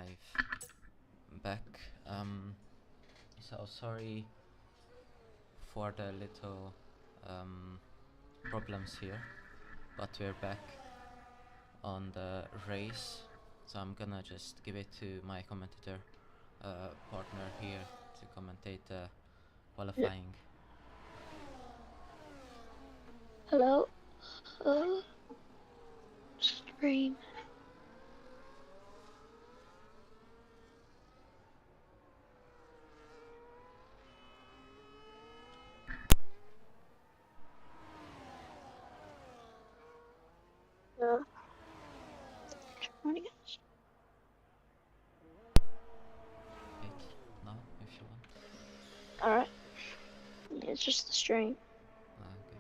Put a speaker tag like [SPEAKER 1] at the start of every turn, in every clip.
[SPEAKER 1] live back. So sorry for the little problems here, but we're back on the race. So I'm gonna just give it to my commentator partner here to commentate the qualifying.
[SPEAKER 2] Hello. Stream.
[SPEAKER 1] Wait, no, if you want.
[SPEAKER 2] Alright. It's just the stream.
[SPEAKER 1] Okay.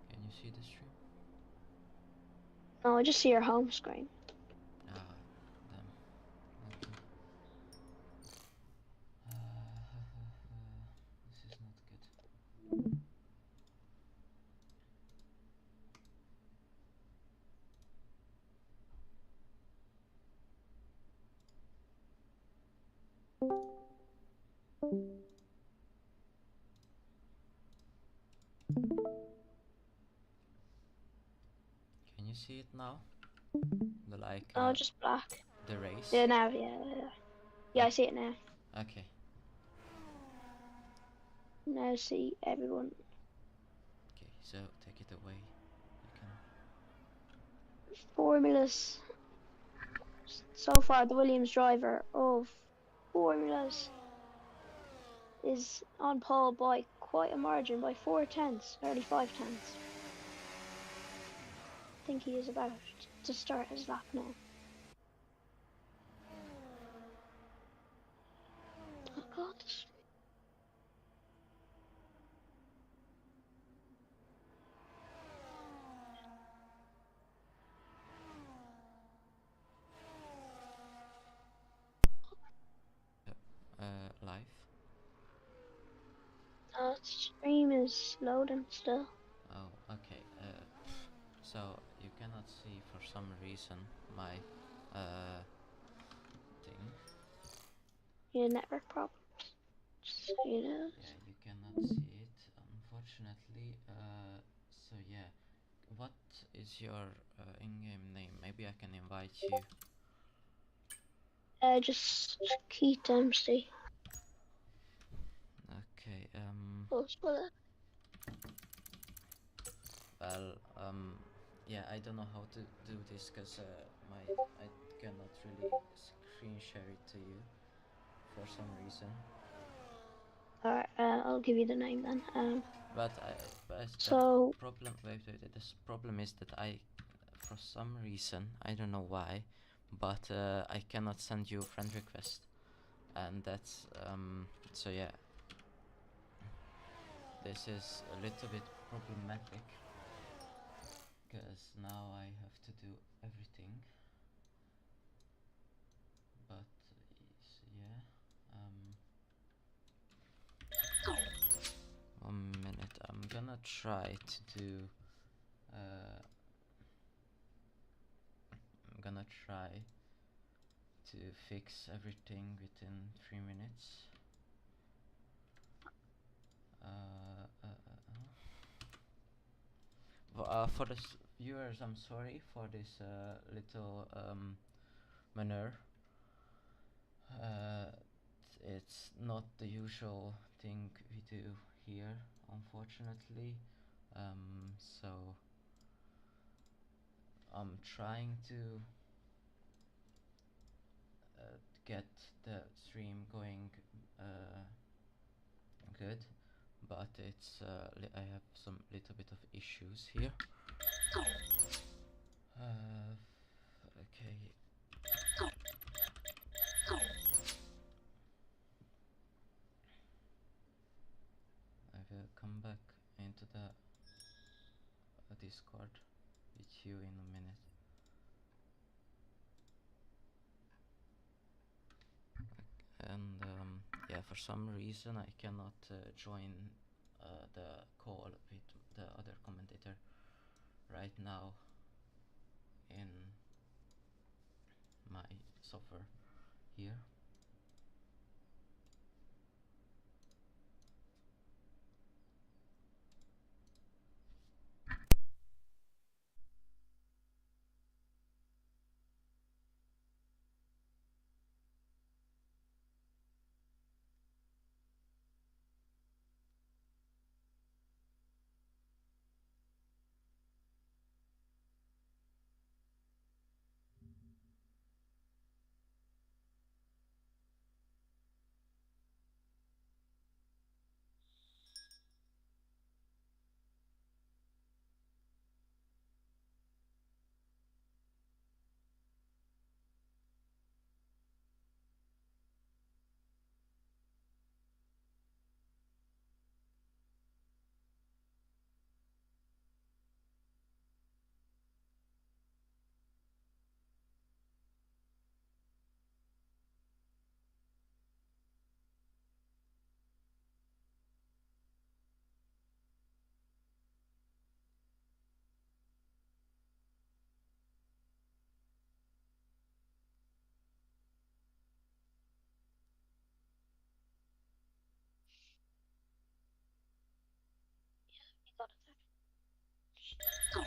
[SPEAKER 1] Can you see the stream?
[SPEAKER 2] No, I just see your home screen.
[SPEAKER 1] Ah, damn. Okay. This is not good. Can you see it now? The
[SPEAKER 2] No, just black.
[SPEAKER 1] the race?
[SPEAKER 2] Yeah, now, yeah. Yeah, I see it now.
[SPEAKER 1] Okay.
[SPEAKER 2] Now see everyone.
[SPEAKER 1] Okay, so take it away. You can.
[SPEAKER 2] Formulas. So far, the Williams driver of Formulas is on pole by quite a margin, by 4/10, nearly 5/10. I think he is about to start his lap now. Oh God.
[SPEAKER 1] Live.
[SPEAKER 2] The stream is loading still.
[SPEAKER 1] Oh, okay. So you cannot see for some reason my thing.
[SPEAKER 2] Yeah, network problems. Just so you know.
[SPEAKER 1] Yeah, you cannot see it, unfortunately. So yeah, what is your in-game name? Maybe I can invite you.
[SPEAKER 2] Just Keith Dempsey.
[SPEAKER 1] Okay.
[SPEAKER 2] Oh, spoiler.
[SPEAKER 1] Well, yeah, I don't know how to do this because I cannot really screen share it to you for some reason.
[SPEAKER 2] Alright, I'll give you the name then.
[SPEAKER 1] But
[SPEAKER 2] So
[SPEAKER 1] the problem. Wait. This problem is that for some reason, I don't know why, but I cannot send you a friend request, and that's So yeah, this is a little bit problematic because now I have to do everything. But yeah, 1 minute. I'm gonna try to do. I'm gonna try to fix everything within 3 minutes. For the viewers, I'm sorry for this little maneuver. It's not the usual thing we do here, unfortunately. So I'm trying to get the stream going good, but it's I have some little bit of issues here. Okay. I will come back into the Discord with you in a minute. And yeah, for some reason I cannot join the call with the other commentator. here.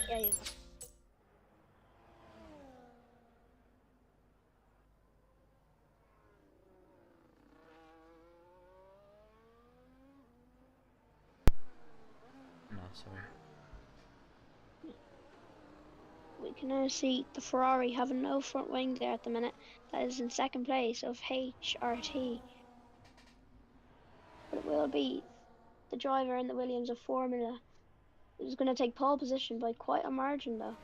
[SPEAKER 2] Yeah, you go.
[SPEAKER 1] No, sorry.
[SPEAKER 2] We can now see the Ferrari having no front wing there at the minute. That is in second place of HRT. But it will be the driver in the Williams of Formula who's going to take pole position by quite a margin though.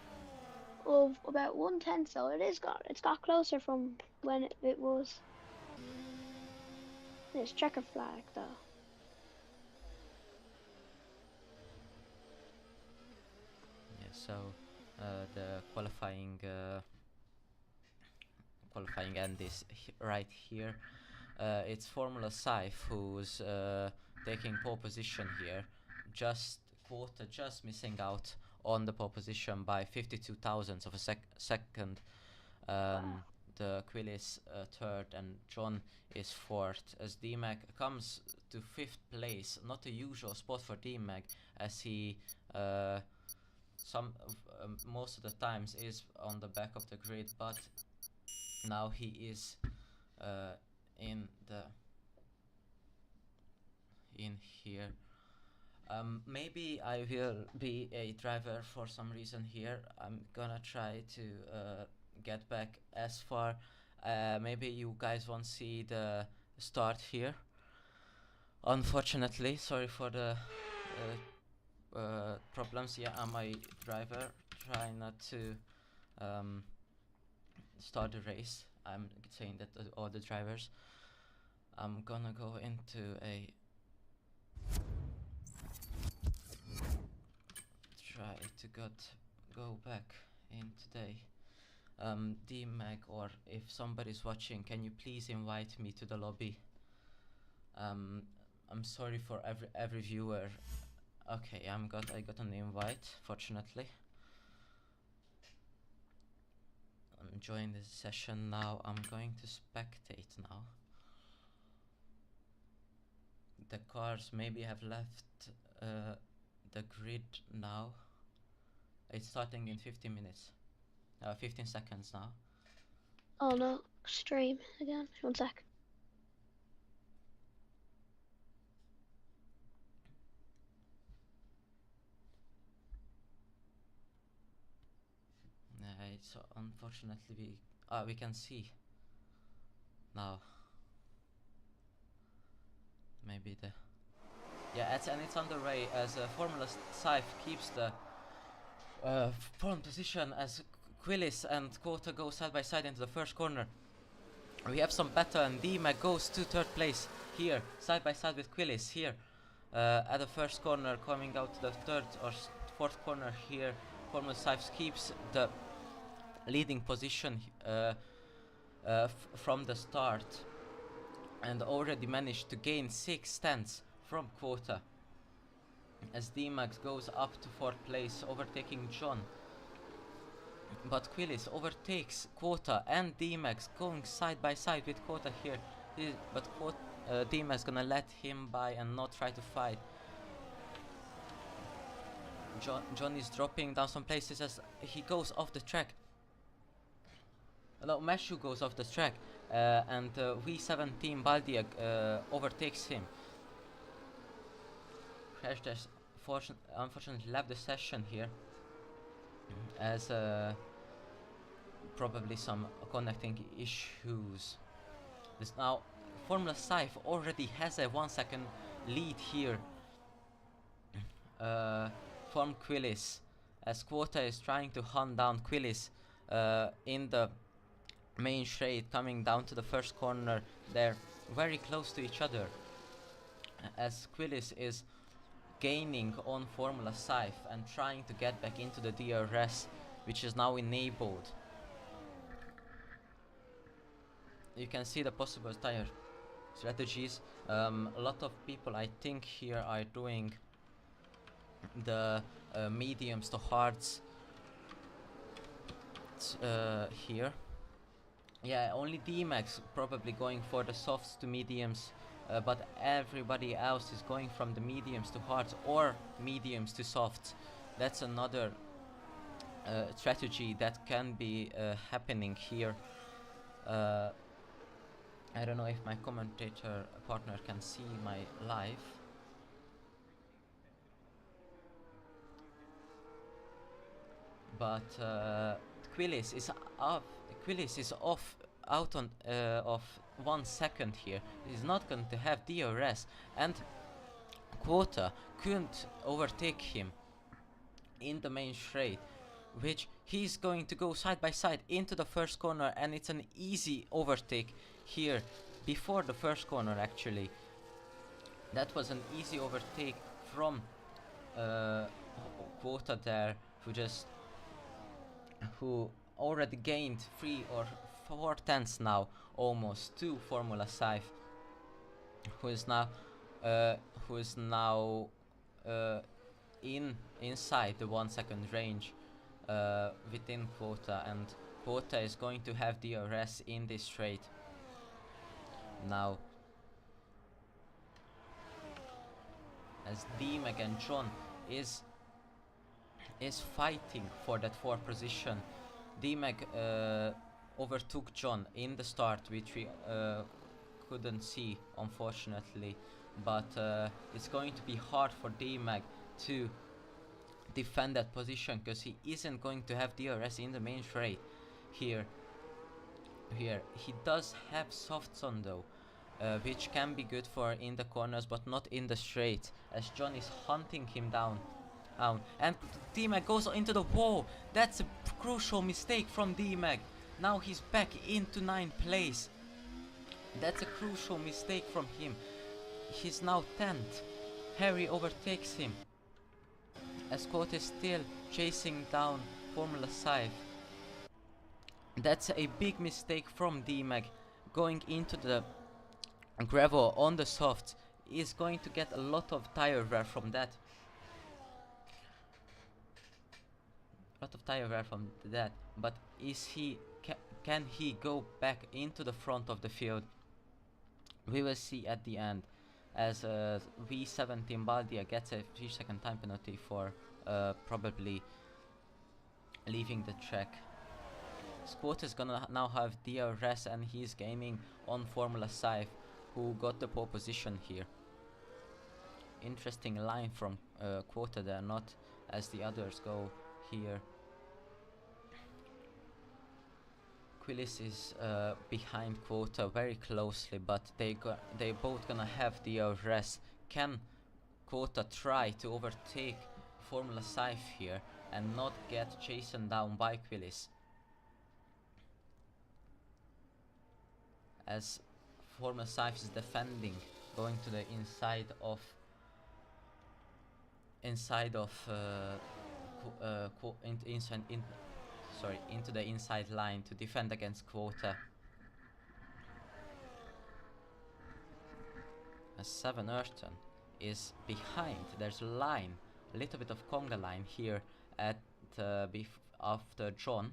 [SPEAKER 2] Of about 1/10, so it's got closer from when it was. There's checker flag though.
[SPEAKER 1] Yeah, so the qualifying end is right here. It's Formula Saif who's taking pole position here. Just Quota just missing out on the pole position by 52 thousandths of a second. The Quillis third and John is fourth, as DMAG comes to fifth place. Not a usual spot for DMAG, as he most of the times is on the back of the grid, but now he is in here. Maybe I will be a driver for some reason here. I'm gonna try to get back as far. Maybe you guys won't see the start here. Unfortunately, sorry for the problems. Yeah, I'm a driver. Try not to start the race. I'm saying that to all the drivers. I'm gonna go into a try to go back in today. DMAG, or if somebody's watching, can you please invite me to the lobby? I'm sorry for every viewer. Okay, I got an invite, fortunately. I'm enjoying this session now. I'm going to spectate now. The cars maybe have left the grid now. It's starting in 15 minutes. 15 seconds now.
[SPEAKER 2] Oh no, stream again. 1 sec.
[SPEAKER 1] So unfortunately we can see now. Maybe the and it's on the way as Formula Saif keeps the front position as Quillis and Quota go side by side into the first corner. We have some battle, and DMAG goes to third place here, side by side with Quillis here at the first corner, coming out to the third or fourth corner here. Formula Saif keeps the leading position from the start, and already managed to gain 6 tenths from Quota, as DMAG goes up to fourth place, overtaking John. But Quillis overtakes Quota and D-Max, going side by side with Quota here. But D-Max gonna let him by and not try to fight. John is dropping down some places as he goes off the track. No, Meshu goes off the track, and V17 Baldia overtakes him. Crash Dash unfortunately left the session here, as probably some connecting issues. This now Formula Scythe already has a 1 second lead here from Quillis, as Quota is trying to hunt down Quillis in the main straight, coming down to the first corner. They're very close to each other, as Quillis is gaining on Formula Scythe and trying to get back into the DRS, which is now enabled. You can see the possible tire strategies. A lot of people, I think, here are doing the mediums to hards here. Yeah, only D-Max probably going for the softs to mediums, but everybody else is going from the mediums to hards or mediums to softs. That's another strategy that can be happening here. I don't know if my commentator partner can see my live. But Quillis is up. Quillis is out on of 1 second here. He's not going to have DRS, and Quota couldn't overtake him in the main straight, which he's going to go side by side into the first corner, and it's an easy overtake here before the first corner. Actually, that was an easy overtake from Quota there, who already gained 3 or 4 tenths now, almost, to Formula Scythe, who is now inside the 1 second range within Quota, and Quota is going to have DRS in this straight now, as D-Mag and John is fighting for that 4th position. D-Mag overtook John in the start, which we couldn't see, unfortunately, but it's going to be hard for D-Mag to defend that position, because he isn't going to have DRS in the main straight here. He does have softs on though, which can be good for in the corners, but not in the straight, as John is hunting him down. And D-Mag goes into the wall. That's a crucial mistake from D-Mag. Now he's back into 9th place. That's a crucial mistake from him. He's now 10th. Harry overtakes him, as Quota is still chasing down Formula Scythe. That's a big mistake from D-Mag. Going into the gravel on the softs is going to get a lot of tire wear from that. But can he go back into the front of the field? We will see at the end, as V17 Baldia gets a 3-second time penalty for probably leaving the track. Squat is gonna now have DRS, and he's gaming on Formula Scythe, who got the pole position here. Interesting line from Quota there, not as the others go here. Quillis is behind Quota very closely, but they both gonna have DRS. Can Quota try to overtake Formula Scythe here and not get chasen down by Quillis, as Formula Scythe is defending, going to the into the inside line to defend against Quota. As Seven Earthton is behind. There's a line, a little bit of conga line here at after John,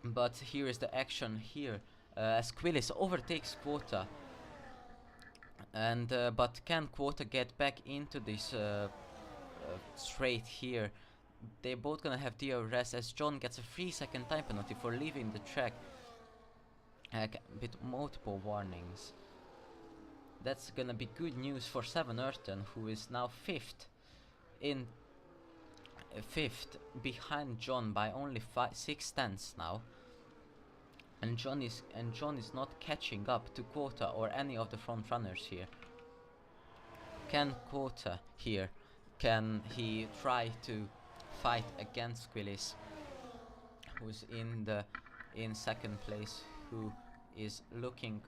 [SPEAKER 1] But here is the action here, as Quillis overtakes Quota, and but can Quota get back into this straight here? They're both gonna have DRS, as John gets a 3-second time penalty for leaving the track with multiple warnings. That's gonna be good news for Seven Urton, who is now fifth behind John by only 6 tenths now. And John is not catching up to Quota or any of the front runners here. Can Quota here, can he try to fight against Quillis, who's in second place, who is looking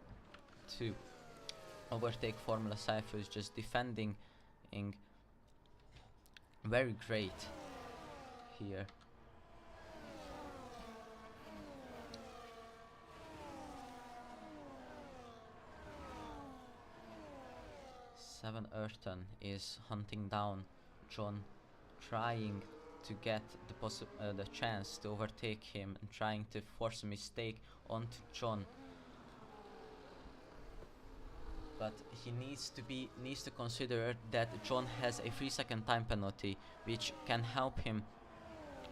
[SPEAKER 1] to overtake Formula Cypher, who's just defending very great here. Seven Urton is hunting down John, trying to get the chance to overtake him and trying to force a mistake onto John. But he needs to consider that John has a 3-second time penalty, which can help him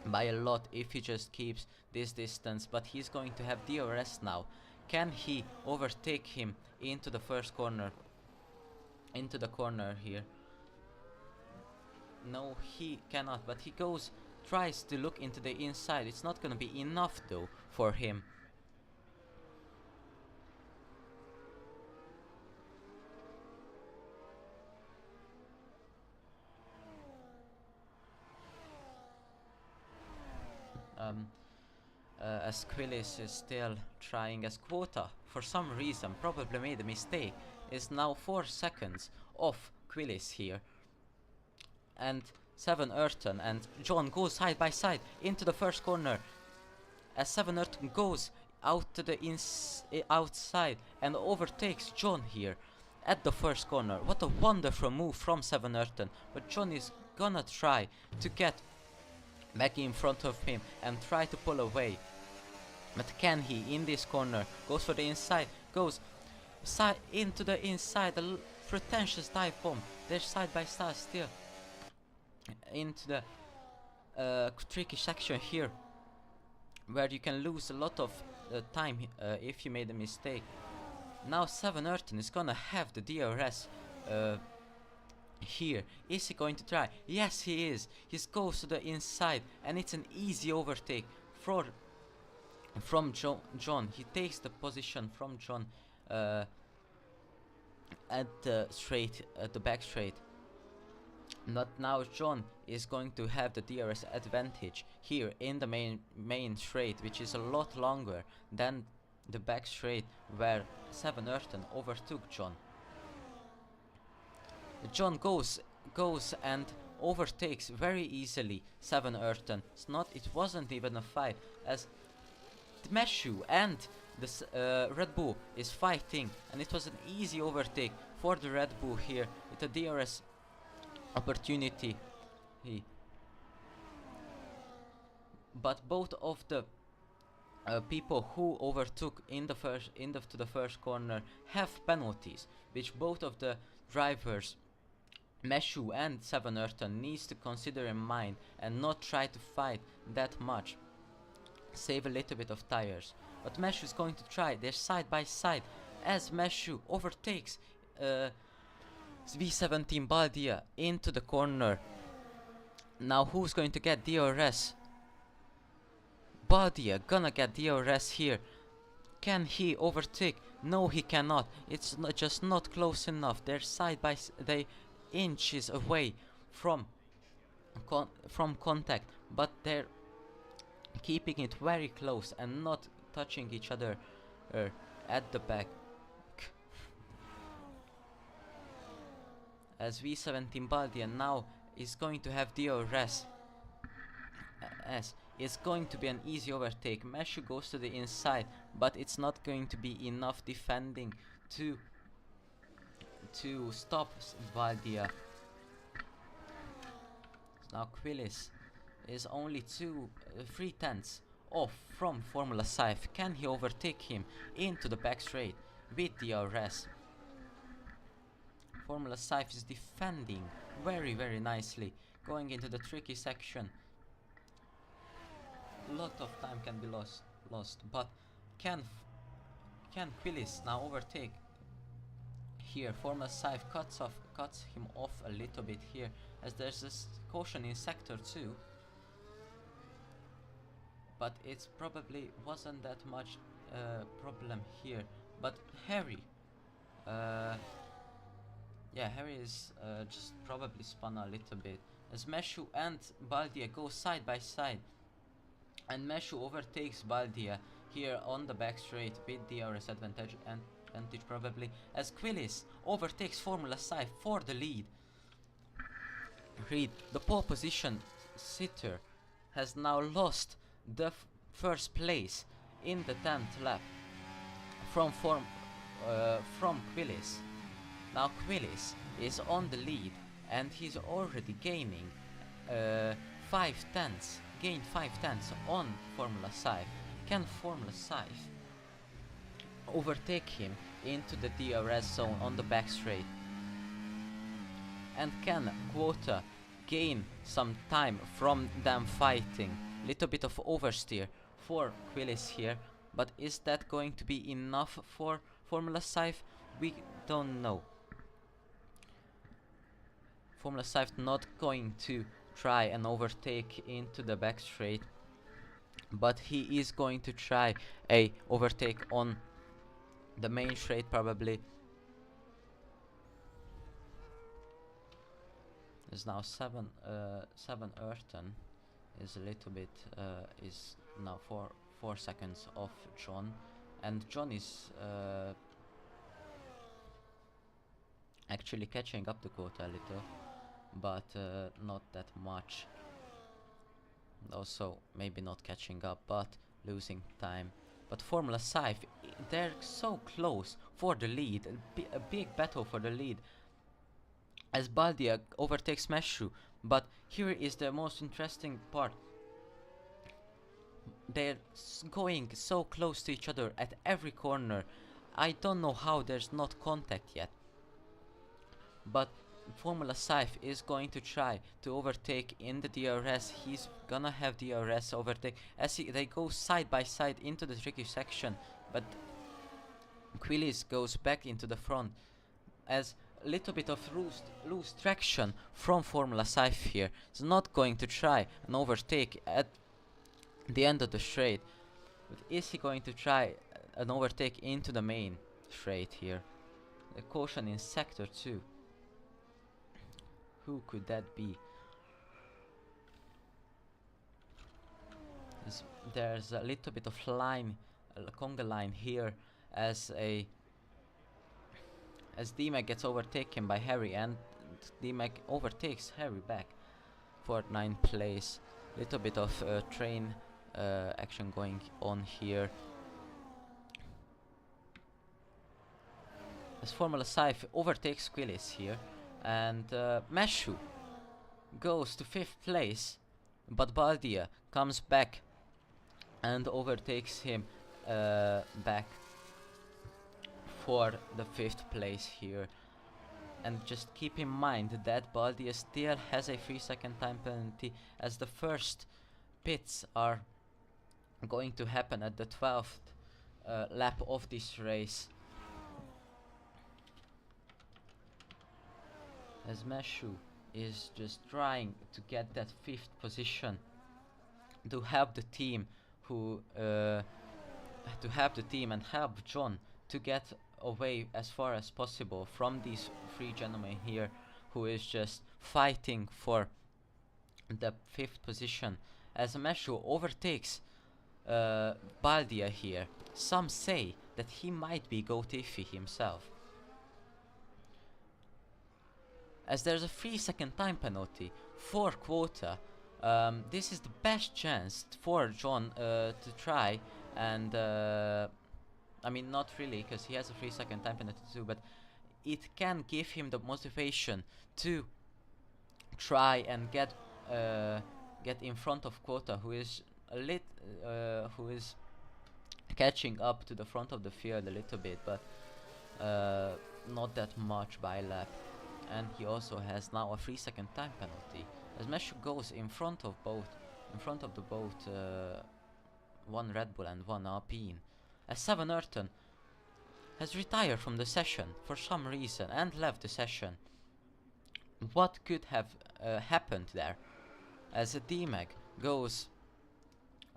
[SPEAKER 1] by a lot if he just keeps this distance. But he's going to have DRS now. Can he overtake him into the first corner? Into the corner here. No, he cannot, but he tries to look into the inside. It's not gonna be enough though for him. As Quillis is still trying, as Quota for some reason probably made a mistake, is now 4 seconds off Quillis here. And Seven Urton and John go side by side into the first corner, as Seven Urton goes out to the outside and overtakes John here at the first corner. What a wonderful move from Seven Urton, but John is gonna try to get back in front of him and try to pull away. But can he in this corner? Goes for the inside, goes into the inside, a pretentious dive bomb. They're side by side still into the tricky section here, where you can lose a lot of time if you made a mistake. Now Seven Urton is gonna have the DRS here. Is he going to try? Yes, he is. He goes to the inside and it's an easy overtake from John. He takes the position from John at the back straight. But now John is going to have the DRS advantage here in the main straight, which is a lot longer than the back straight where Seven Urton overtook John. John goes and overtakes very easily Seven Urton. It wasn't even a fight, as Meshu and the Red Bull is fighting, and it was an easy overtake for the Red Bull here with a DRS opportunity. But both of the people who overtook to the first corner have penalties, which both of the drivers, Meshu and Seven Urton, needs to consider in mind and not try to fight that much. Save a little bit of tires. But Meshu is going to try. They're side by side as Meshu overtakes V17 Baldia into the corner. Now who's going to get DRS? Baldia gonna get DRS here. Can he overtake? No, he cannot. It's just not close enough. They're side by they inches away from contact, but they're keeping it very close and not touching each other at the back. As V17 Baldia now is going to have DRS, as it's going to be an easy overtake. Meshu goes to the inside, but it's not going to be enough defending to stop Baldia. Now Quillis is only 3 tenths off from Formula Scythe. Can he overtake him into the back straight with DRS? Formula Scythe is defending very nicely, going into the tricky section. Lot of time can be lost, but can Quillis now overtake here? Formula Scythe cuts him off a little bit here, as there's this caution in sector 2. But it's probably wasn't that much problem here. But Harry, yeah, Harry is just probably spun a little bit, as Meshu and Baldia go side by side, and Meshu overtakes Baldia here on the back straight with DRS advantage probably, as Quillis overtakes Formula Scythe for the lead. Reed, the pole position sitter, has now lost the first place in the 10th lap from Quillis. Now Quillis is on the lead, and he's already gaining 5 tenths, gained 5 tenths on Formula Scythe. Can Formula Scythe overtake him into the DRS zone on the back straight? And can Quota gain some time from them fighting? Little bit of oversteer for Quillis here, but is that going to be enough for Formula Scythe? We don't know. Formula Scythe not going to try and overtake into the back straight, but he is going to try a overtake on the main straight probably. There's now 7 Ayrton is a little bit is now 4 seconds off John, and John is actually catching up the quota a little, but not that much. Also maybe not catching up, but losing time. But Formula Scythe, they're so close for the lead, a big battle for the lead, as Baldia overtakes Meshu. But here is the most interesting part. They're going so close to each other at every corner. I don't know how there's not contact yet. But Formula Scythe is going to try to overtake in the DRS. He's gonna have DRS overtake as they go side by side into the tricky section. But Quillis goes back into the front, as a little bit of loose traction from Formula Scythe here. It's not going to try an overtake at the end of the straight, but is he going to try an overtake into the main straight here? The caution in sector 2. Who could that be? There's a little bit of line, a conga line here, as DMAC gets overtaken by Harry, and DMAC overtakes Harry back for 9th place. Little bit of train action going on here, as Formula Scythe overtakes Quillis here, and Meshu goes to 5th place, but Baldia comes back and overtakes him back for the 5th place here. And just keep in mind that Baldia still has a 3-second time penalty, as the first pits are going to happen at the 12th lap of this race. As Meshu is just trying to get that 5th position to help the team and help John to get away as far as possible from these 3 gentlemen here, who is just fighting for the 5th position. As Meshu overtakes Baldia here, some say that he might be GOAT iffy himself, as there's a 3-second time penalty for Quota. This is the best chance for John to try and I mean, not really, because he has a 3-second time penalty too, but it can give him the motivation to try and get in front of Quota, who is who is catching up to the front of the field a little bit, but not that much by lap. And he also has now a 3-second time penalty as Meshu goes in front of the both one Red Bull and one Alpine, as Seven Urton has retired from the session for some reason and left the session. What could have happened there? As a D-Mag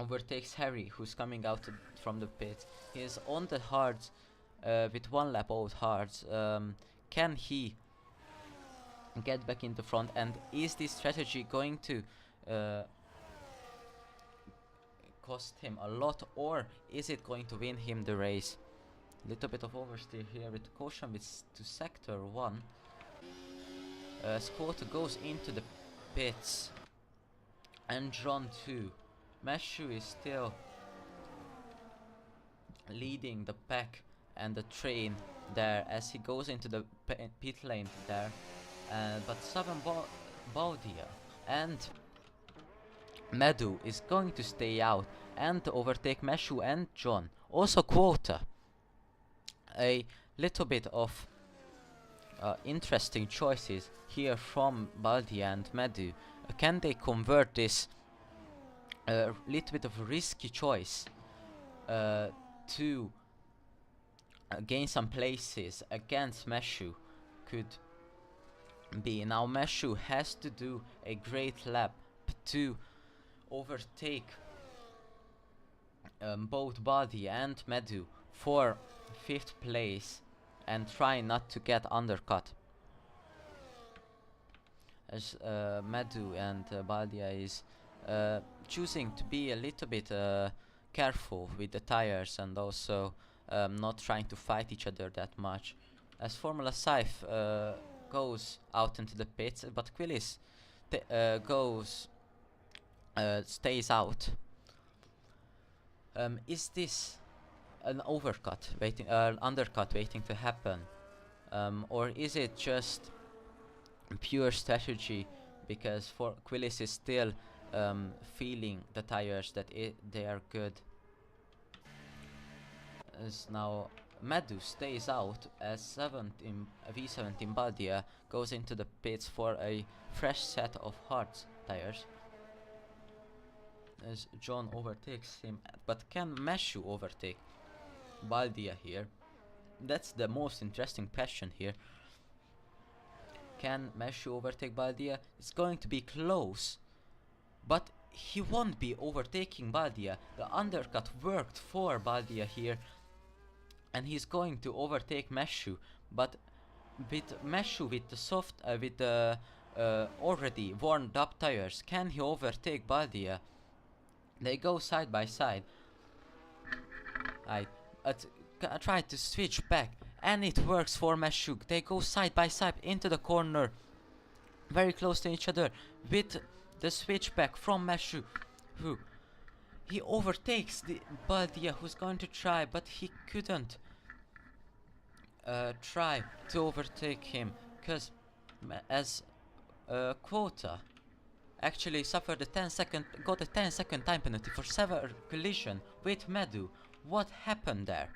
[SPEAKER 1] overtakes Harry, who's coming out from the pit. He is on the hards with 1 lap old hards. Can he get back in the front, and is this strategy going to cost him a lot, or is it going to win him the race? Little bit of oversteer here with caution to sector 1. Quota goes into the pits, and John 2. Meshu is still leading the pack and the train there as he goes into the pit lane there. But Seven Baldia and Medu is going to stay out and overtake Meshu and John. Also Quota. A little bit of interesting choices here from Baldia and Medu. Can they convert this little bit of a risky choice to gain some places against Meshu? Could be. Now Meshu has to do a great lap to overtake both Baldia and Medu for 5th place and try not to get undercut, as Medu and Baldia is choosing to be a little bit careful with the tires and also not trying to fight each other that much, as Formula Scythe goes out into the pits, but Quillis stays out. Is this an undercut waiting to happen, or is it just pure strategy because Quillis is still feeling the tires that they are good? As now Medu stays out as V17 Baldia goes into the pits for a fresh set of hard tires. As John overtakes him, but can Meshu overtake Baldia here? That's the most interesting question here. Can Meshu overtake Baldia? It's going to be close, but he won't be overtaking Baldia. The undercut worked for Baldia here, and he's going to overtake Meshu, but with Meshu with the already worn up tires, can he overtake Baldia? They go side by side. I tried to switch back, and it works for Meshu. They go side by side into the corner, very close to each other, with the switchback from Meshu, who he overtakes the Baldia, who's going to try, but he couldn't try to overtake him, because as Quota actually suffered got a 10-second time penalty for severe collision with Medu. What happened there?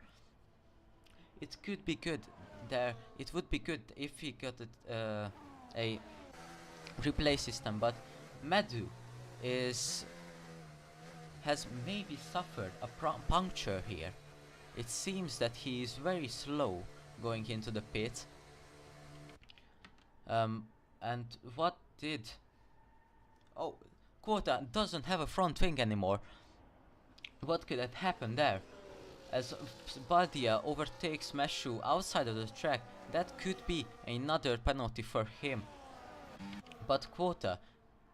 [SPEAKER 1] It could be good there. It would be good if he got a replay system, but Medu has maybe suffered a puncture here. It seems that he is very slow going into the pit. And what did... Oh, Quota doesn't have a front wing anymore. What could have happened there? As Baldia overtakes Meshu outside of the track, that could be another penalty for him. But Quota,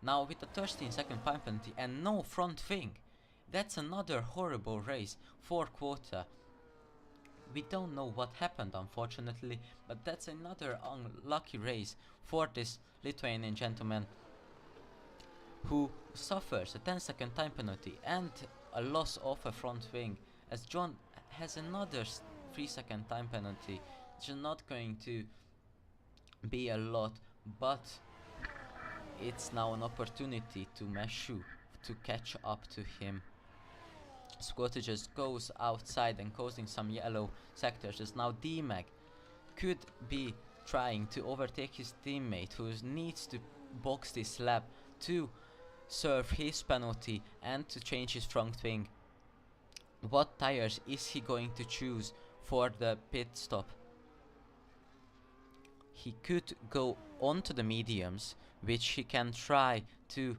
[SPEAKER 1] now with a 13-second time penalty and no front wing, that's another horrible race for Quota. We don't know what happened, unfortunately, but that's another unlucky race for this Lithuanian gentleman, who suffers a 10-second time penalty and a loss of a front wing, as John has another 3-second time penalty. It's not going to be a lot, but it's now an opportunity to Meshu to catch up to him. Squatter just goes outside and causing some yellow sectors, as now D-Mag could be trying to overtake his teammate, who needs to box this lap to serve his penalty and to change his front wing. What tires is he going to choose for the pit stop? He could go onto the mediums, which he can try to,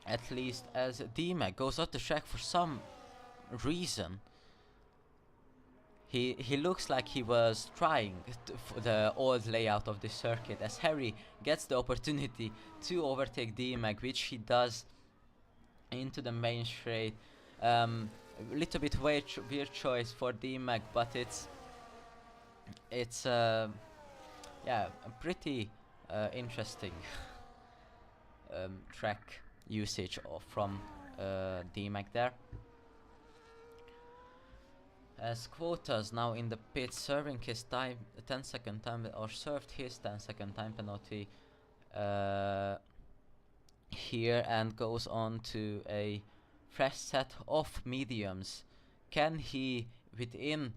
[SPEAKER 1] at least as D-Mag goes off the track for some reason. He looks like he was trying for the old layout of the circuit, as Harry gets the opportunity to overtake D-Mag, which he does into the main straight. Little bit weird choice for D-Mag, but it's yeah, a pretty interesting track usage from D-Mag there. As Quota's now in the pit, serving his 10-second time, or served his 10-second time penalty here, and goes on to a fresh set of mediums. Can he, within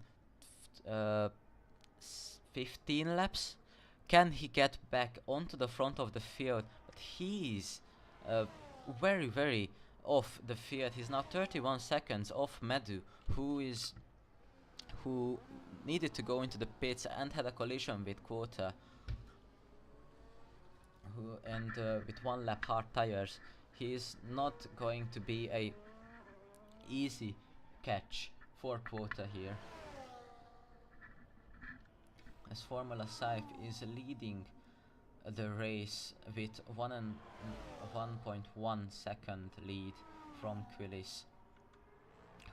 [SPEAKER 1] 15 laps, can he get back onto the front of the field? But he's very off the field. He's now 31 seconds off Medu, who needed to go into the pits and had a collision with Quota, with one lap hard tires. He is not going to be a easy catch for Quota here, as Formula Syfe is leading the race with 1.1 second lead from Quillis,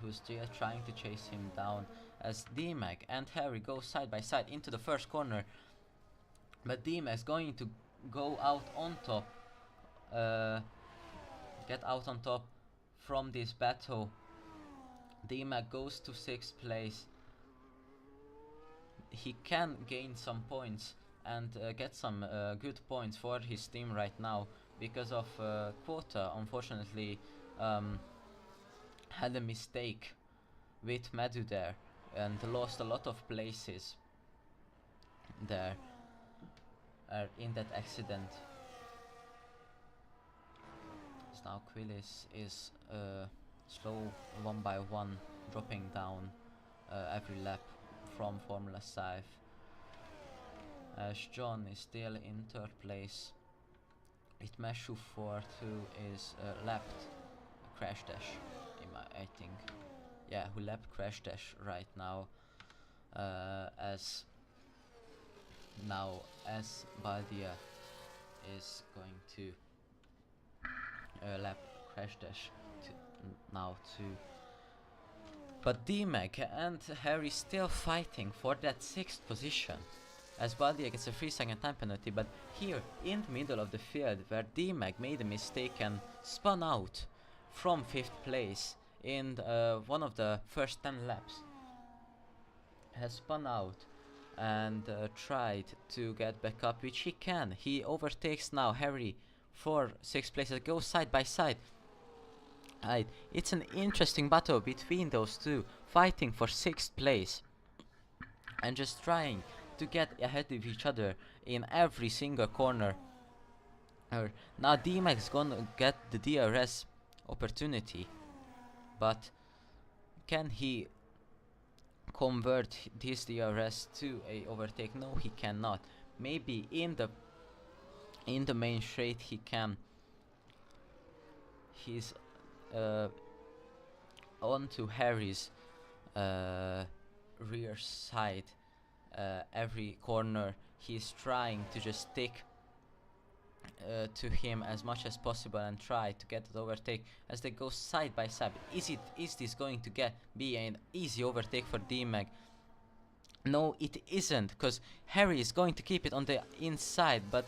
[SPEAKER 1] who's still trying to chase him down, as D-Mag and Harry go side by side into the first corner. But D-Mag is going to go out on top, get out on top from this battle. D-Mag goes to 6th place. He can gain some points and get some good points for his team right now, because of Quota unfortunately had a mistake with Medu there and lost a lot of places there in that accident. So now Quillis is slow one by one, dropping down every lap from Formula Syfe, as John is still in 3rd place. Itmeshu 4th, who is lapped Crash Dash, I think. Yeah, who lapped Crash Dash right now, as Baldia is going to lap Crash Dash now too. But D-Mag and Harry still fighting for that 6th position, as Baldia gets a 3-second time penalty. But here in the middle of the field, where D-Mag made a mistake and spun out from 5th place in one of the first 10 laps, has spun out and tried to get back up, which he can. He overtakes now Harry for 6th place. It goes side by side. It's an interesting battle between those two, fighting for 6th place and just trying to get ahead of each other in every single corner. Now D-Mag's gonna get the DRS opportunity, but can he convert this DRS to a overtake? No, he cannot. Maybe in the main straight he can. He's onto Harry's rear side every corner. He's trying to just stick to him as much as possible and try to get the overtake as they go side by side. Is this going to be an easy overtake for D-Mag? No, it isn't, because Harry is going to keep it on the inside, but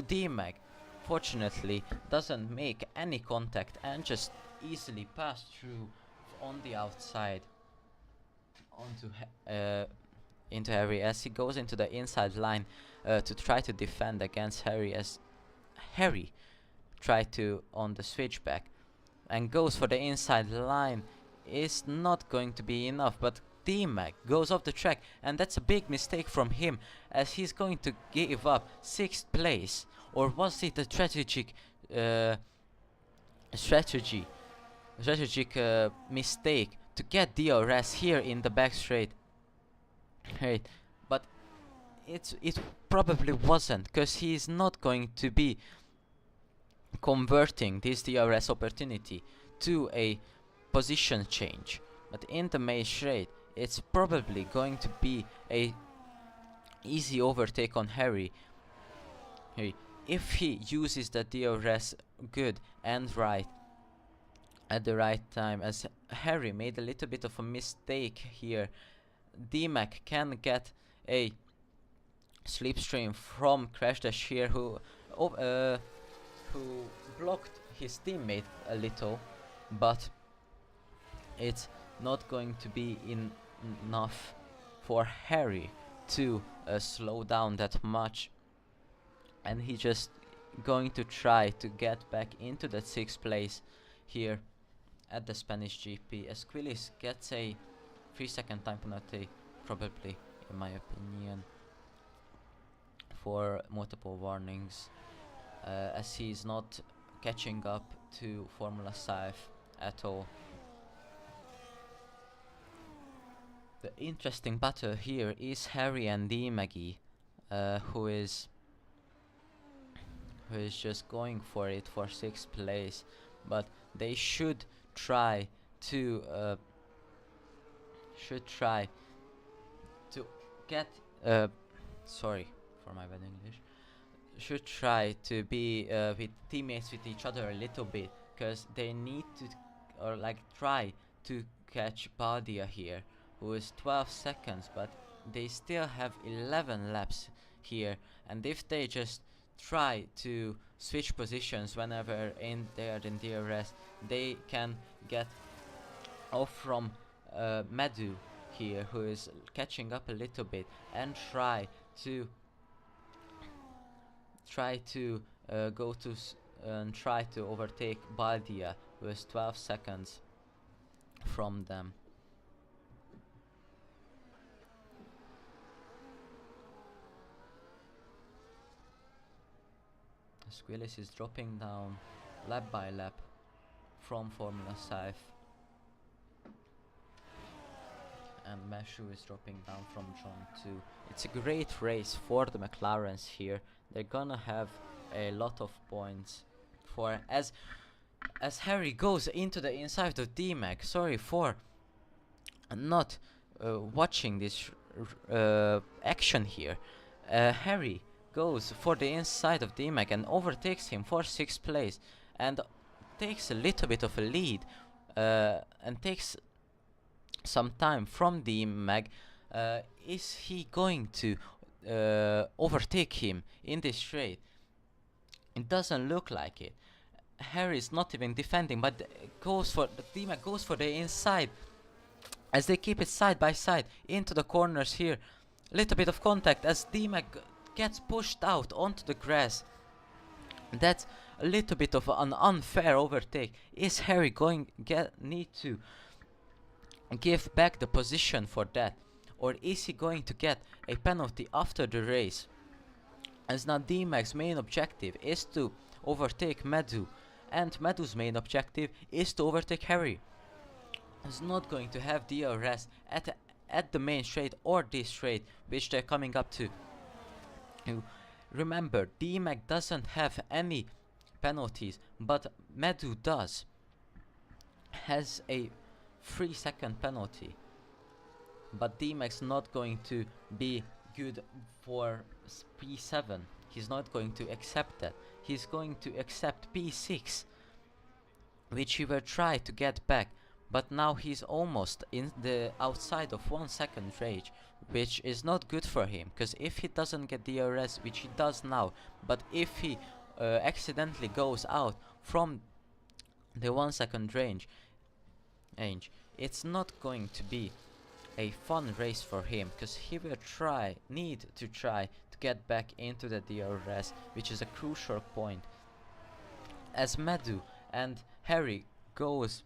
[SPEAKER 1] D-Mag fortunately doesn't make any contact and just easily pass through on the outside onto into Harry, as he goes into the inside line to try to defend against Harry, as Harry try to on the switchback and goes for the inside line. Is not going to be enough, but D-Mac goes off the track, and that's a big mistake from him, as he's going to give up 6th place. Or was it a strategic mistake to get DRS here in the back straight? Right, but it probably wasn't, because he's not going to be converting this DRS opportunity to a position change. But in the main straight, it's probably going to be a easy overtake on Harry. If he uses the DRS good and right at the right time, as Harry made a little bit of a mistake here, D-Mac can get a slipstream from Crash Dash here, who blocked his teammate a little, but it's not going to be enough for Harry to slow down that much, and he just going to try to get back into that 6th place here at the Spanish GP, as Quillis gets a 3-second time penalty, probably, in my opinion, for multiple warnings, as he's not catching up to Formula Saif at all. The interesting battle here is Harry and D-Maggie, who is just going for it for 6th place, but they should try to get sorry for my bad English, should try to be with teammates with each other a little bit, because they need to try to catch Badia here, who is 12 seconds, but they still have 11 laps here, and if they just try to switch positions whenever they are in DRS, they can get off from Medu here, who is catching up a little bit, and try to overtake Baldia, who is 12 seconds from them. Squillis is dropping down lap by lap from Formula Saif, and Meshu is dropping down from John 2. It's a great race for the McLarens here. They're gonna have a lot of points for as Harry goes into the inside of D-Mac. Sorry for not watching this action here. Harry goes for the inside of D-Mac and overtakes him for 6th place, and takes a little bit of a lead, and takes some time from D-Mac. Is he going to overtake him in this straight? It doesn't look like it. Harry is not even defending, but D-Mac goes for the inside, as they keep it side by side into the corners here. Little bit of contact as D-Mac gets pushed out onto the grass. That's a little bit of an unfair overtake. Is Harry going need to give back the position for that, or is he going to get a penalty after the race? As now D-Mac's main objective is to overtake Medu, and Medu's main objective is to overtake Harry. He's not going to have DRS at the main straight or this straight, which they're coming up to. Remember, D-Mac doesn't have any penalties, but Medu does. Has a 3-second penalty, but D-Mac's not going to be good for P7. He's not going to accept that. He's going to accept P6, which he will try to get back, but now he's almost in the outside of 1 second range, which is not good for him, because if he doesn't get DRS, which he does now, but if he accidentally goes out from the 1 second range, it's not going to be a fun race for him, because he will need to try to get back into the DRS, which is a crucial point. as Medu and Harry goes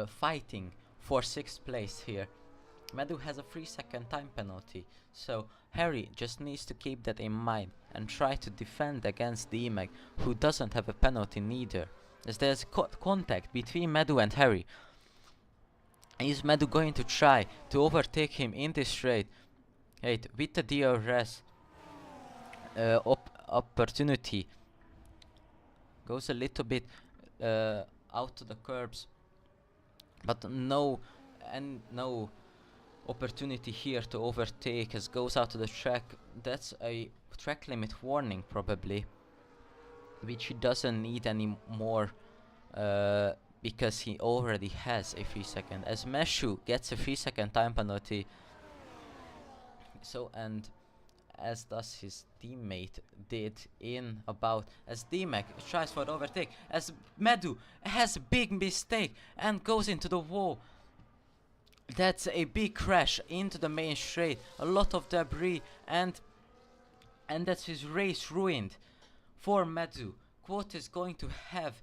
[SPEAKER 1] fighting for 6th place here. Medu has a 3-second time penalty, so Harry just needs to keep that in mind and try to defend against DMAG, who doesn't have a penalty neither, as there's contact between Medu and Harry. Is Medu going to try to overtake him in this straight? With the DRS opportunity, goes a little bit out to the curbs, but no opportunity here to overtake, as goes out to the track. That's a track limit warning probably, which he doesn't need anymore because he already has a 3-second, as Meshu gets a 3-second time penalty, so, and as does his teammate did in about, as DMAG tries for the overtake, as Medu has a big mistake and goes into the wall. That's a big crash into the main straight, a lot of debris, and that's his race ruined for Medu. Quote is going to have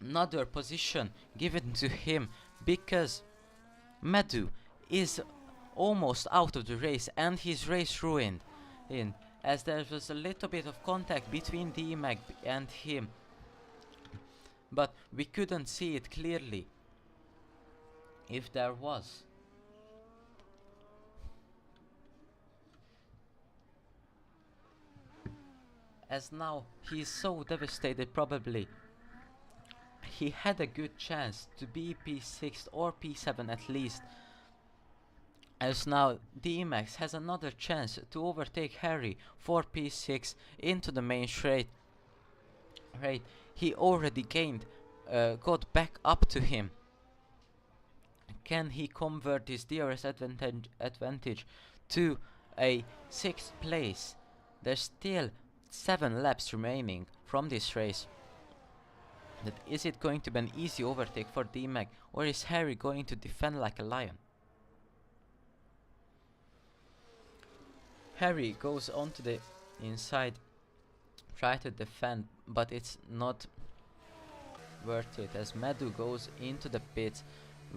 [SPEAKER 1] another position given to him because Medu is almost out of the race and his race ruined, as there was a little bit of contact between DMAG and him, but we couldn't see it clearly if there was. As now he is so devastated, probably he had a good chance to be P6 or P7 at least, as now DMAX has another chance to overtake Harry for P6 into the main straight. He already got back up to him. Can he convert his DRS advantage to a 6th place? There's still 7 laps remaining from this race. Is it going to be an easy overtake for DMAG, or is Harry going to defend like a lion? Harry goes onto the inside, try to defend, but it's not worth it, as Medu goes into the pits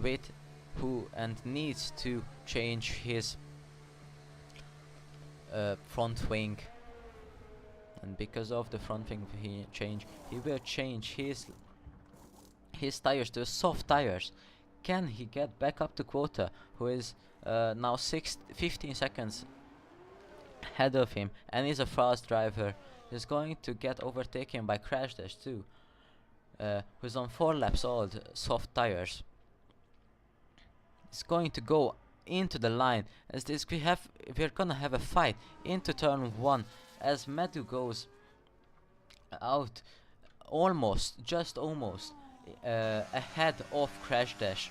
[SPEAKER 1] with and needs to change his front wing, and because of the front wing change, he will change his tires to soft tires. Can he get back up to Quota, who is now 15 seconds ahead of him and is a fast driver? He's going to get overtaken by Crash Dash too, who's on 4 laps old soft tires. It's going to go into the line, as we're gonna have a fight into turn 1, as Medu goes out just almost ahead of Crash Dash.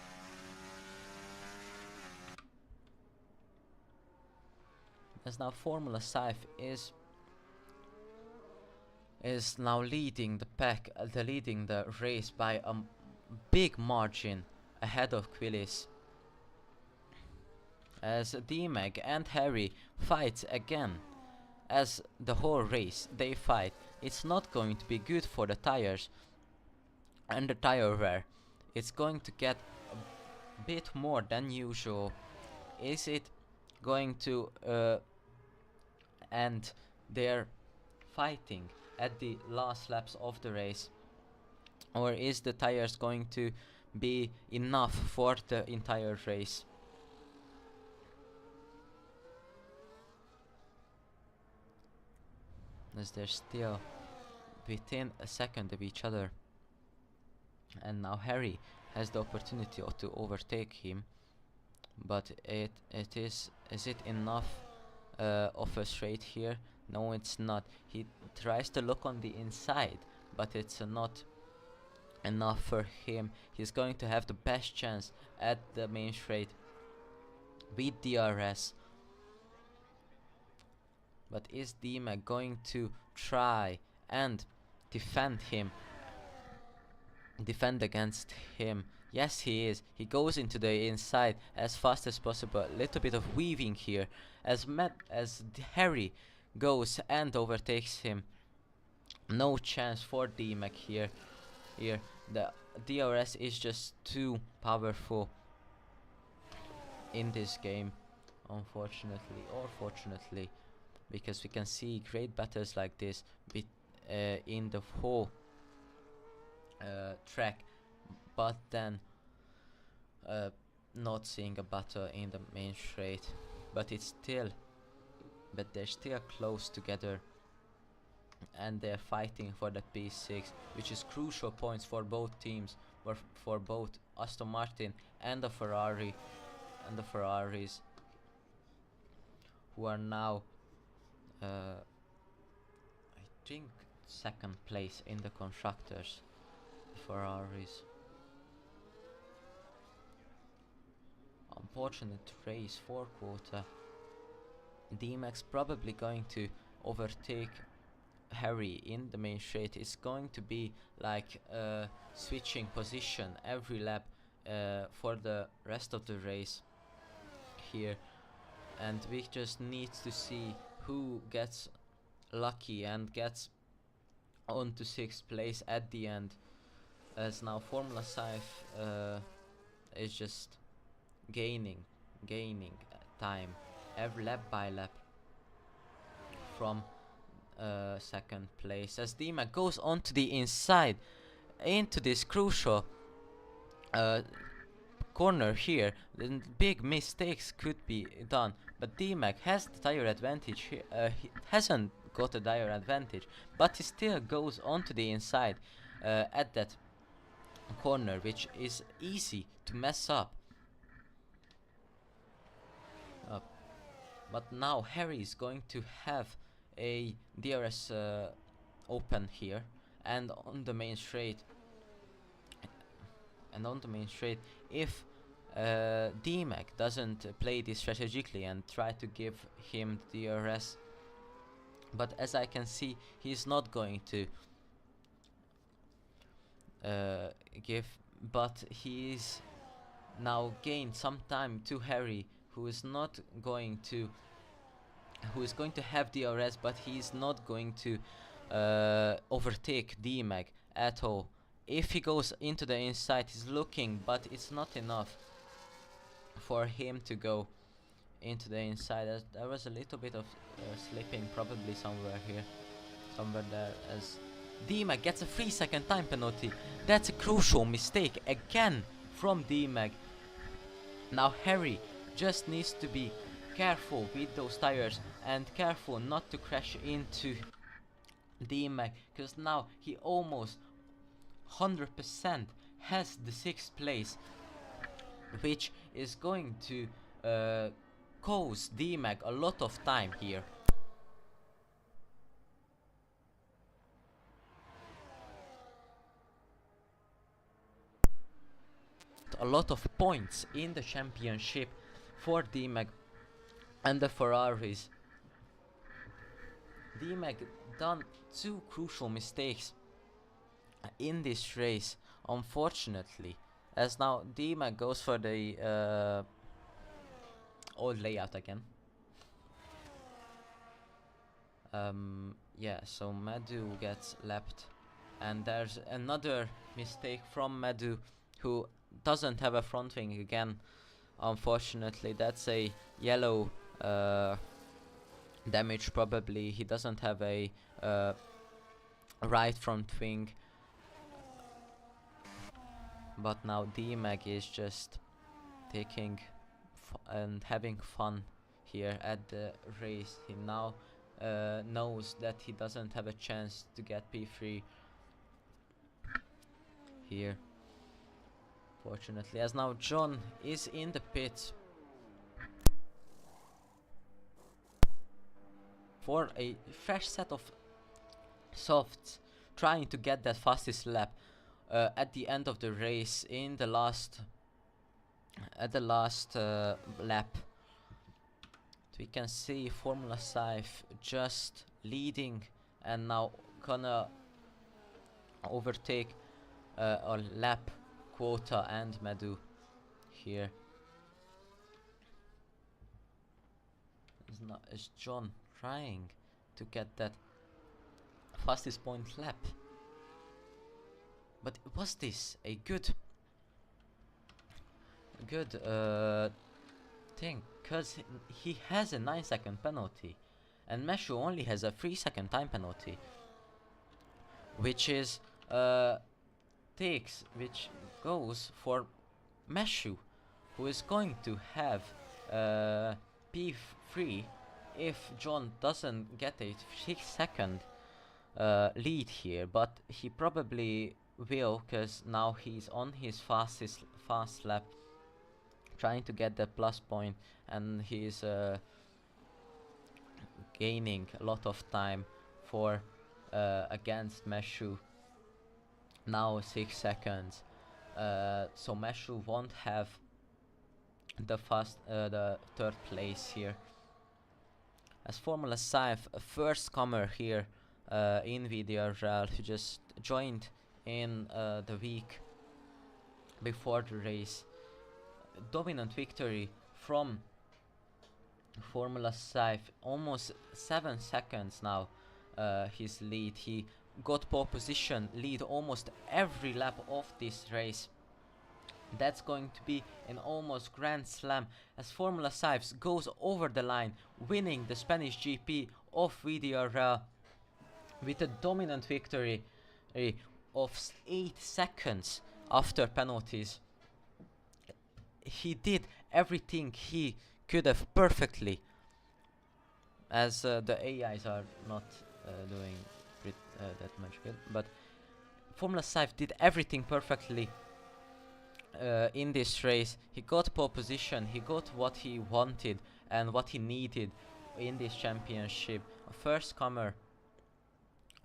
[SPEAKER 1] As now Formula Scythe is now leading the pack, leading the race by a big margin ahead of Quillis, as DMAG and Harry fight again. As the whole race they fight, it's not going to be good for the tires and the tire wear. It's going to get a bit more than usual. Is it going to end their fighting at the last laps of the race, or is the tires going to be enough for the entire race? As they're still within a second of each other, and now Harry has the opportunity to overtake him, but is it enough of a straight here? No, it's not. He tries to look on the inside, but it's not enough for him. He's going to have the best chance at the main straight with DRS. But is DMAG going to try and defend against him? Yes, he is. He goes into the inside as fast as possible. A little bit of weaving here as Harry goes and overtakes him. No chance for DMAC here. Here, the DRS is just too powerful in this game, unfortunately or fortunately, because we can see great battles like this in the whole track, but then not seeing a battle in the main straight. But they're still close together, and they're fighting for the P6, which is crucial points for both teams, or for both Aston Martin and the Ferraris, who are now I think second place in the constructors. Ferraris. Unfortunate race for Quota. DMAX probably going to overtake Harry in the main straight. It's going to be like switching position every lap for the rest of the race here, and we just need to see who gets lucky and gets on to 6th place at the end, as now Formula Scythe is just gaining time every lap by lap from second place, as DMAC goes on to the inside into this crucial corner here. Then big mistakes could be done, but DMAC has the tire advantage here. He hasn't got a tire advantage, but he still goes onto the inside at that corner, which is easy to mess up. But now Harry is going to have a DRS open here, and on the main straight. If DMAC doesn't play this strategically and try to give him DRS, but as I can see, he's not going to give, but he's now gained some time to Harry, who is going to have DRS, but he's not going to overtake DMAC at all. If he goes into the inside, he's looking, but it's not enough for him to go into the inside. There was a little bit of slipping probably somewhere there, as DMAC gets a 3-second time penalty. That's a crucial mistake again from DMAC. Now Harry just needs to be careful with those tires and careful not to crash into DMAC, because now he almost 100% has the 6th place, which is going to cause DMAC a lot of time here. A lot of points in the championship for DMAC and the Ferraris. DMAC done 2 crucial mistakes in this race, unfortunately, as now DMAC goes for the old layout again. Yeah, so Madu gets lapped, and there's another mistake from Madu, who doesn't have a front wing again. Unfortunately, that's a yellow damage probably. He doesn't have a right front wing. But now DMAC is just taking and having fun here at the race. He now knows that he doesn't have a chance to get P3 here, fortunately, as now John is in the pit for a fresh set of softs, trying to get that fastest lap at the end of the race in the last lap. We can see Formula Scythe just leading and now gonna overtake or lap Quota and Madu here. Is John trying to get that fastest point lap. But was this a good thing? Cause he has a 9-second penalty, and Meshu only has a 3-second time penalty, which is which goes for Meshu, who is going to have P3 if John doesn't get a 6-second lead here, but he probably will, because now he's on his fast lap trying to get the plus point, and he's gaining a lot of time for against Meshu. Now 6 seconds, so Meshu won't have the third place here. As Formula Scythe, a first comer here in VDRL, who just joined in the week before the race. Dominant victory from Formula Scythe, almost 7 seconds now his lead. He got pole position, lead almost every lap of this race. That's going to be an almost grand slam as Formula Scythe goes over the line, winning the Spanish GP of VDRL with a dominant victory of 8 seconds after penalties. He did everything he could have perfectly, as the AIs are not doing that much good, but Formula Scythe did everything perfectly in this race. He got pole position, he got what he wanted and what he needed in this championship. A first comer,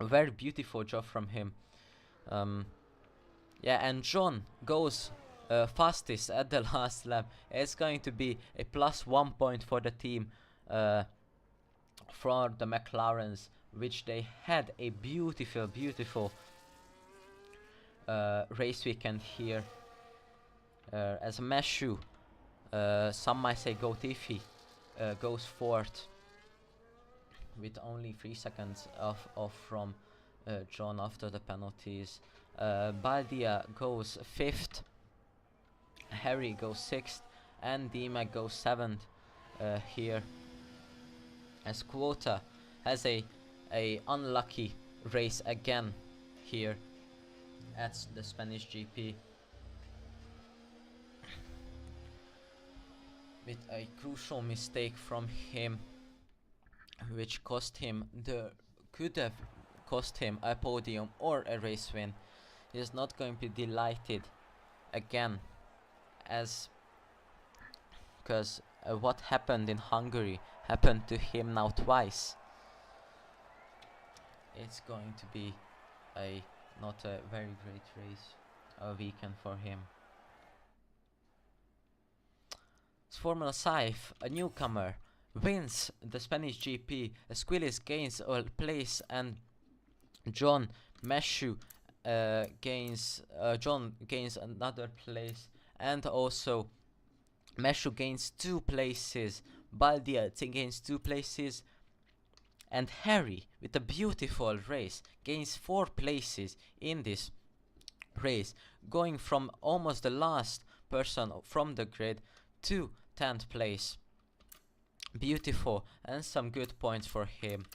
[SPEAKER 1] a very beautiful job from him. Yeah, and John goes fastest at the last lap. It's going to be a +1 point for the team for the McLarens, which they had a beautiful race weekend here. As Meshu, some might say Gotifi, goes fourth with only 3 seconds off from John after the penalties. Baldia goes 5th, Harry goes 6th, and Dima goes 7th here. As Quota has a unlucky race again here at the Spanish GP, with a crucial mistake from him, which could have cost him a podium or a race win. He is not going to be delighted again, because what happened in Hungary happened to him now twice. It's going to be not a very great race weekend for him. Formula Scythe, a newcomer, wins the Spanish GP. Squillis gains a place, and John Meshu gains another place, and also Meshu gains 2 places. Baldia gains 2 places, and Harry, with a beautiful race, gains 4 places in this race, going from almost the last person from the grid to 10th place. Beautiful, and some good points for him,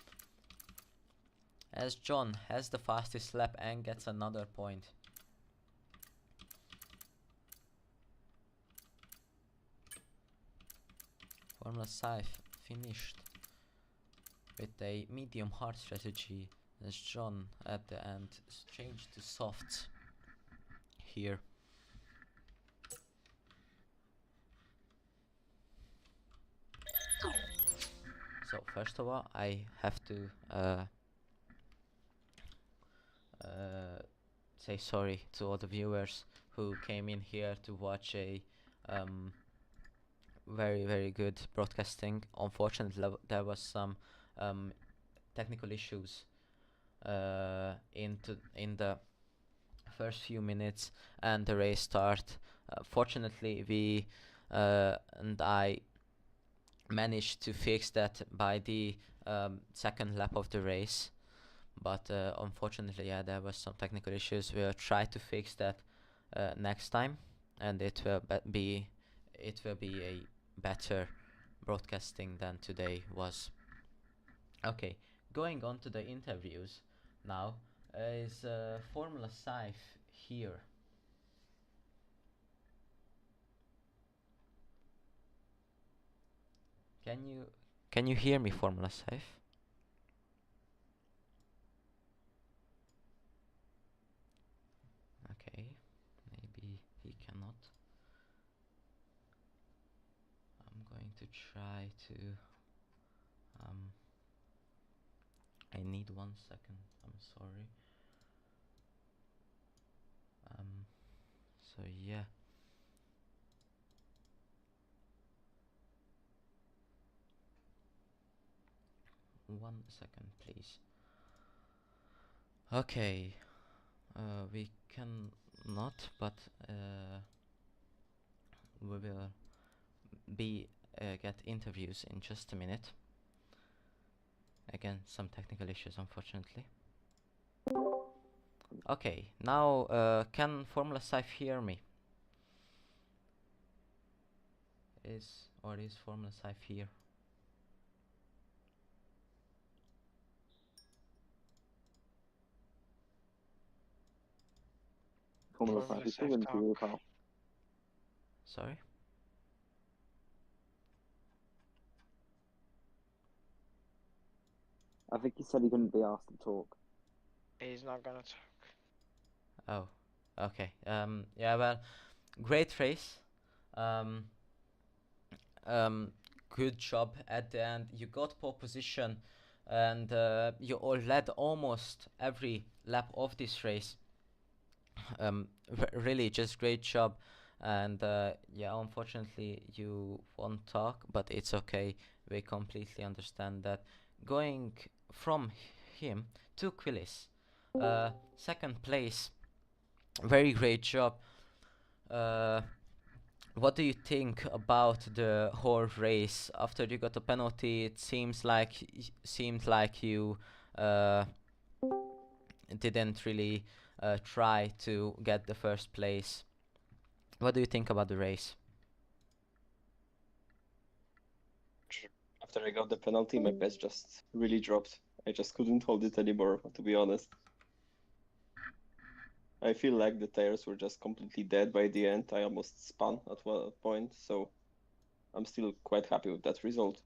[SPEAKER 1] as John has the fastest lap and gets another point. Formula Scythe finished with a medium hard strategy, as John at the end changed to softs here. So first of all, I have to say sorry to all the viewers who came in here to watch a very good broadcasting. Unfortunately, there was some technical issues in the first few minutes and the race start. Fortunately, we and I managed to fix that by the second lap of the race, but unfortunately, yeah, there was some technical issues. We'll try to fix that next time, and it will be a better broadcasting than today was. Okay, going on to the interviews now. Is Formula Scythe here? Can you hear me, Formula Scythe? Okay, maybe he cannot. I'm going to try to. Um, I need 1 second. I'm sorry. So yeah. One second, please. Okay. We can not, but we will be get interviews in just a minute. Again, some technical issues, unfortunately. Okay, now can Formula Scythe hear me? Is Formula Scythe here?
[SPEAKER 3] Formula
[SPEAKER 4] Formula
[SPEAKER 3] 5 is still
[SPEAKER 4] Scythe
[SPEAKER 3] in to
[SPEAKER 4] talk.
[SPEAKER 3] pal.
[SPEAKER 1] Sorry?
[SPEAKER 3] I think he said he couldn't be asked to talk.
[SPEAKER 4] He's not gonna talk.
[SPEAKER 1] Oh, okay. Yeah, well, great race. Um, good job at the end. You got pole position, and you all led almost every lap of this race. Really, just great job. And yeah, unfortunately, you won't talk, but it's okay. We completely understand that. Going from him to Quillis, second place. Very great job. Uh, what do you think about the whole race? After you got a penalty, it seemed like you didn't really try to get the first place. What do you think about the race?
[SPEAKER 5] After I got the penalty, my pace just really dropped. I just couldn't hold it anymore, to be honest. I feel like the tires were just completely dead by the end. I almost spun at one point, so I'm still quite happy with that result.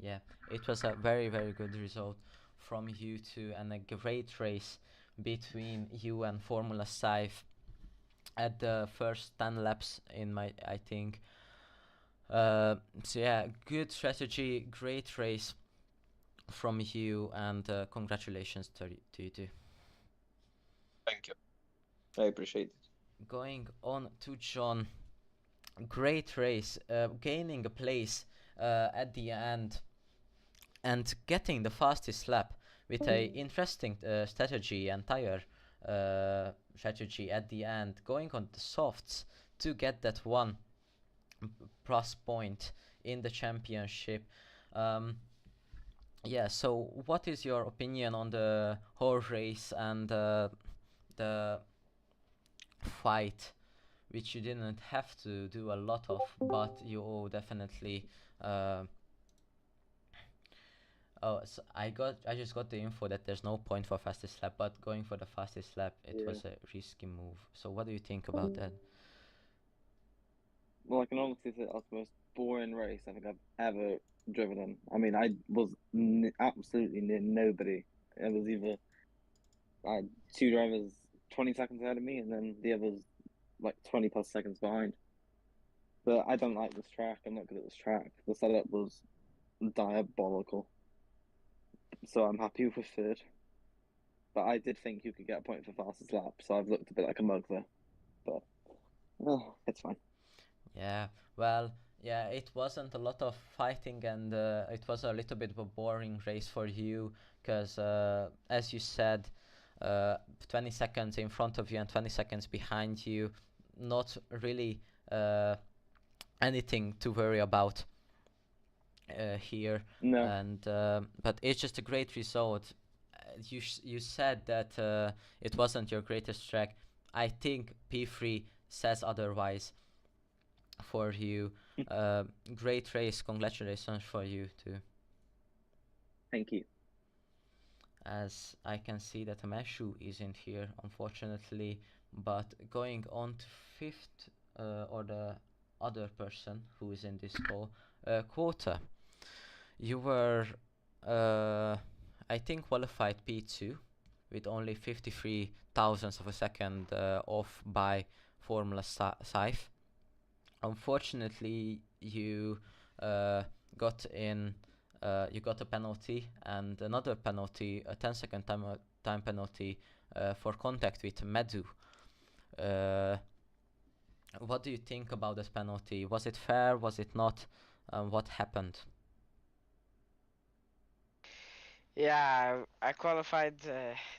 [SPEAKER 1] Yeah, it was a very, very good result from you two, and a great race between you and Formula Scythe at the first 10 laps in my, I think. So yeah, good strategy, great race from you, and congratulations to you two.
[SPEAKER 5] Thank you. I appreciate it.
[SPEAKER 1] Going on to John, great race, gaining a place at the end and getting the fastest lap with a interesting strategy and tire strategy at the end, going on the softs to get that one plus point in the championship. Yeah, so what is your opinion on the whole race and the fight, which you didn't have to do a lot of, but you definitely oh, so I just got the info that there's no point for fastest lap, but going for the fastest lap, it was a risky move. So what do you think about that?
[SPEAKER 3] Well, I can honestly say that's the most boring race I think I've ever driven in. I mean, I was absolutely near nobody. It was either two drivers 20 seconds ahead of me, and then the others like 20 plus seconds behind. But I don't like this track. I'm not good at this track. The setup was diabolical. So I'm happy with third. But I did think you could get a point for fastest lap, so I've looked a bit like a mug there. But it's fine.
[SPEAKER 1] Yeah, well, yeah, it wasn't a lot of fighting, and it was a little bit of a boring race for you, because as you said, 20 seconds in front of you and 20 seconds behind you, not really anything to worry about. here,
[SPEAKER 3] No.
[SPEAKER 1] and but it's just a great result. You said that it wasn't your greatest track. I think P3 says otherwise for you. Great race, congratulations for you too.
[SPEAKER 3] Thank you.
[SPEAKER 1] As I can see that Meshu isn't here, unfortunately, but going on to fifth, or the other person who is in this call, Quota. You were, I think, qualified P2 with only 53 thousandths of a second off by Formula Scythe. Unfortunately, you got in. You got a penalty and another penalty, a 10-second time penalty for contact with Medu. What do you think about this penalty? Was it fair? Was it not? What happened?
[SPEAKER 4] Yeah, I qualified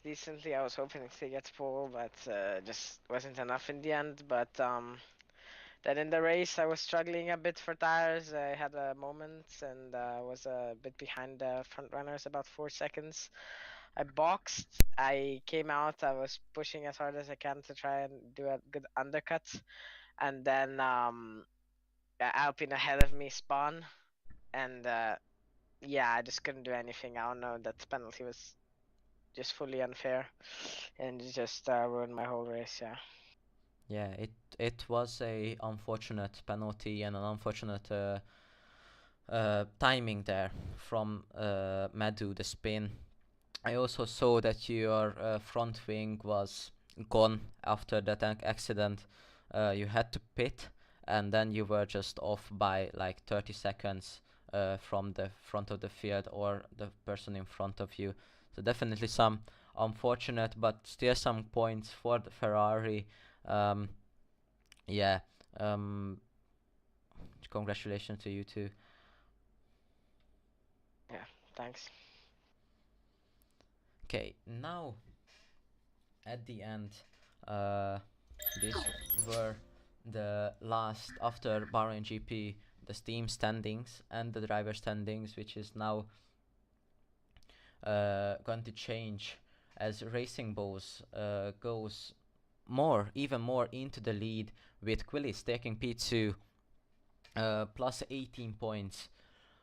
[SPEAKER 4] decently. I was hoping to get pole, but just wasn't enough in the end. But then in the race, I was struggling a bit for tires. I had a moment and was a bit behind the front runners, about 4 seconds. I boxed. I came out. I was pushing as hard as I can to try and do a good undercut, and then Alpine ahead of me spun, and yeah, I just couldn't do anything. I don't know. That penalty was just fully unfair, and it just ruined my whole race. Yeah.
[SPEAKER 1] Yeah, it was a unfortunate penalty and an unfortunate timing there from Medu, the spin. I also saw that your front wing was gone after that accident. You had to pit, and then you were just off by like 30 seconds from the front of the field or the person in front of you. So definitely some unfortunate, but still some points for the Ferrari. Yeah. Um, Congratulations to you too.
[SPEAKER 4] Yeah. Thanks.
[SPEAKER 1] Okay, now at the end, these were the last after Bahrain GP, the team standings and the driver standings, which is now going to change as Racing Bulls goes even more into the lead, with Quillis taking P2 plus 18 points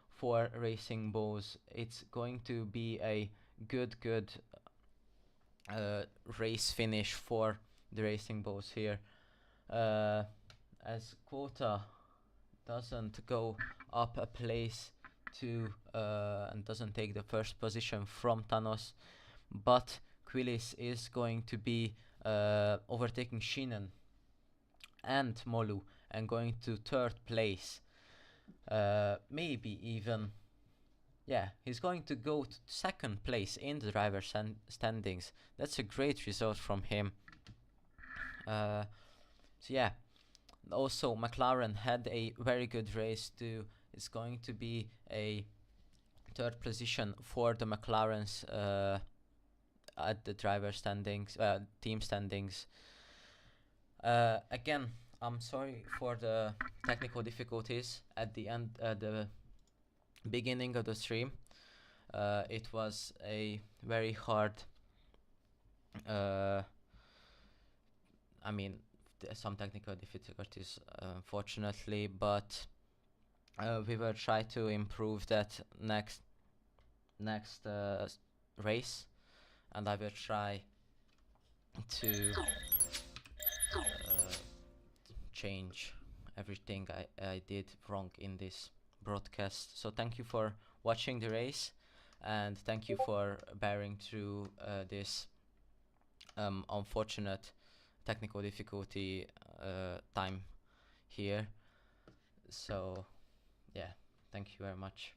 [SPEAKER 1] for Racing Bulls. It's going to be a good race finish for the Racing Bulls here, as Quota doesn't go up a place to and doesn't take the first position from Thanos, but Quillis is going to be overtaking Shinan and Molu and going to third place. Maybe even, yeah, he's going to go to second place in the driver standings. That's a great result from him. So yeah, also McLaren had a very good race too. It's going to be a third position for the McLarens at the driver standings, team standings. Again, I'm sorry for the technical difficulties at the end, the beginning of the stream. It was a very hard. I mean, some technical difficulties, unfortunately, but we will try to improve that next race, and I will try to change everything I did wrong in this broadcast. So thank you for watching the race, and thank you for bearing through this unfortunate technical difficulty time here. So yeah, thank you very much.